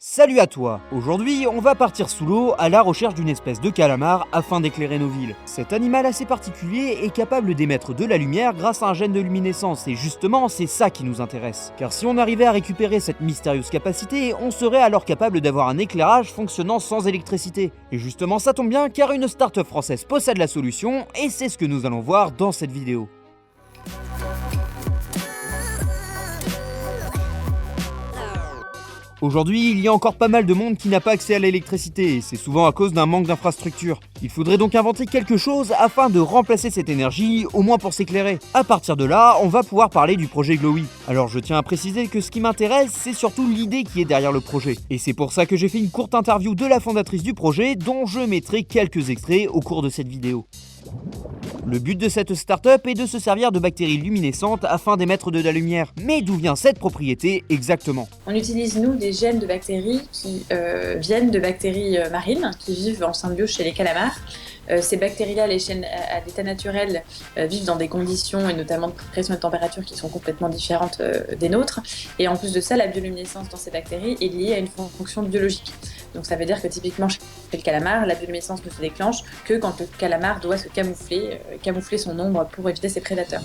Salut à toi! Aujourd'hui, on va partir sous l'eau à la recherche d'une espèce de calamar afin d'éclairer nos villes. Cet animal assez particulier est capable d'émettre de la lumière grâce à un gène de luminescence et justement, c'est ça qui nous intéresse. Car si on arrivait à récupérer cette mystérieuse capacité, on serait alors capable d'avoir un éclairage fonctionnant sans électricité. Et justement, ça tombe bien car une start-up française possède la solution et c'est ce que nous allons voir dans cette vidéo. Aujourd'hui, il y a encore pas mal de monde qui n'a pas accès à l'électricité, et c'est souvent à cause d'un manque d'infrastructures. Il faudrait donc inventer quelque chose afin de remplacer cette énergie, au moins pour s'éclairer. À partir de là, on va pouvoir parler du projet Glowy. Alors je tiens à préciser que ce qui m'intéresse, c'est surtout l'idée qui est derrière le projet. Et c'est pour ça que j'ai fait une courte interview de la fondatrice du projet, dont je mettrai quelques extraits au cours de cette vidéo. Le but de cette start-up est de se servir de bactéries luminescentes afin d'émettre de la lumière. Mais d'où vient cette propriété exactement? On utilise, nous, des gènes de bactéries qui viennent de bactéries marines qui vivent en symbiose chez les calamars. Ces bactéries-là, à l'état naturel, vivent dans des conditions, et notamment de pression et de température, qui sont complètement différentes des nôtres. Et en plus de ça, la bioluminescence dans ces bactéries est liée à une fonction biologique. Donc ça veut dire que typiquement chez le calamar, la bioluminescence ne se déclenche que quand le calamar doit se camoufler son ombre pour éviter ses prédateurs.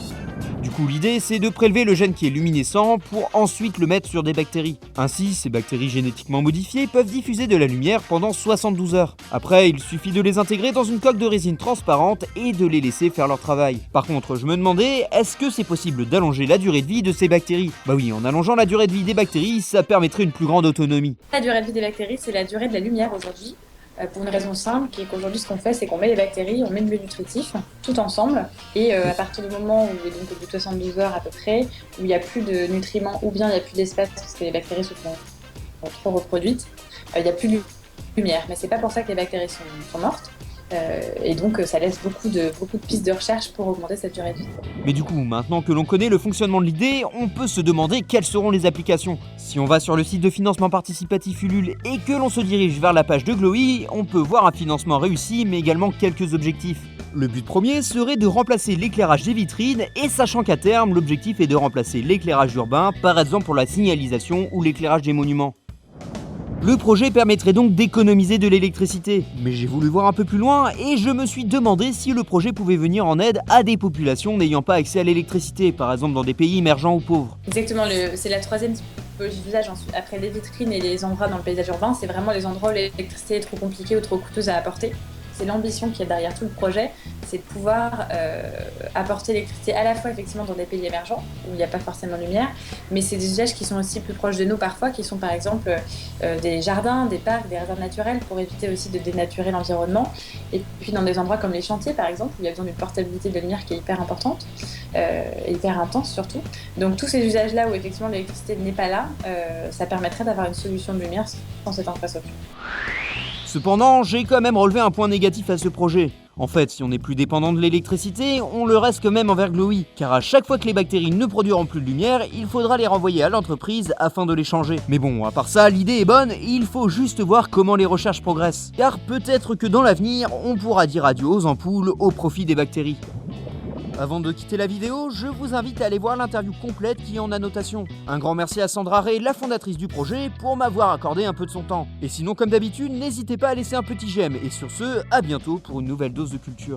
Du coup, l'idée, c'est de prélever le gène qui est luminescent pour ensuite le mettre sur des bactéries. Ainsi, ces bactéries génétiquement modifiées peuvent diffuser de la lumière pendant 72 heures. Après, il suffit de les intégrer dans une coque de résine transparente et de les laisser faire leur travail. Par contre, je me demandais, est-ce que c'est possible d'allonger la durée de vie de ces bactéries? Bah oui, en allongeant la durée de vie des bactéries, ça permettrait une plus grande autonomie. La durée de vie des bactéries, c'est la durée de la lumière aujourd'hui. Pour une raison simple, qui est qu'aujourd'hui ce qu'on fait, c'est qu'on met les bactéries, on met le milieu nutritif, tout ensemble, et à partir du moment où, donc au bout de 72 heures à peu près, où il n'y a plus de nutriments ou bien il n'y a plus d'espace parce que les bactéries se font trop reproduites, il n'y a plus de lumière. Mais c'est pas pour ça que les bactéries sont mortes. Et donc ça laisse beaucoup de pistes de recherche pour augmenter cette durée de vie. Mais du coup, maintenant que l'on connaît le fonctionnement de l'idée, on peut se demander quelles seront les applications. Si on va sur le site de financement participatif Ulule et que l'on se dirige vers la page de Glowy, on peut voir un financement réussi mais également quelques objectifs. Le but premier serait de remplacer l'éclairage des vitrines et sachant qu'à terme, l'objectif est de remplacer l'éclairage urbain, par exemple pour la signalisation ou l'éclairage des monuments. Le projet permettrait donc d'économiser de l'électricité, mais j'ai voulu voir un peu plus loin et je me suis demandé si le projet pouvait venir en aide à des populations n'ayant pas accès à l'électricité, par exemple dans des pays émergents ou pauvres. Exactement, c'est la troisième typologie d'usage après les vitrines et les endroits dans le paysage urbain, c'est vraiment les endroits où l'électricité est trop compliquée ou trop coûteuse à apporter. C'est l'ambition qui est derrière tout le projet, c'est de pouvoir apporter l'électricité à la fois effectivement dans des pays émergents où il n'y a pas forcément de lumière, mais c'est des usages qui sont aussi plus proches de nous parfois, qui sont par exemple des jardins, des parcs, des réserves naturelles pour éviter aussi de dénaturer l'environnement. Et puis dans des endroits comme les chantiers par exemple où il y a besoin d'une portabilité de la lumière qui est hyper importante, et hyper intense surtout. Donc tous ces usages-là où effectivement l'électricité n'est pas là, ça permettrait d'avoir une solution de lumière sans cette infrastructure. Cependant, j'ai quand même relevé un point négatif à ce projet. En fait, si on est plus dépendant de l'électricité, on le reste quand même envers Glowy, car à chaque fois que les bactéries ne produiront plus de lumière, il faudra les renvoyer à l'entreprise afin de les changer. Mais bon, à part ça, l'idée est bonne, il faut juste voir comment les recherches progressent. Car peut-être que dans l'avenir, on pourra dire adieu aux ampoules au profit des bactéries. Avant de quitter la vidéo, je vous invite à aller voir l'interview complète qui est en annotation. Un grand merci à Sandra Ray, la fondatrice du projet, pour m'avoir accordé un peu de son temps. Et sinon, comme d'habitude, n'hésitez pas à laisser un petit j'aime. Et sur ce, à bientôt pour une nouvelle dose de culture.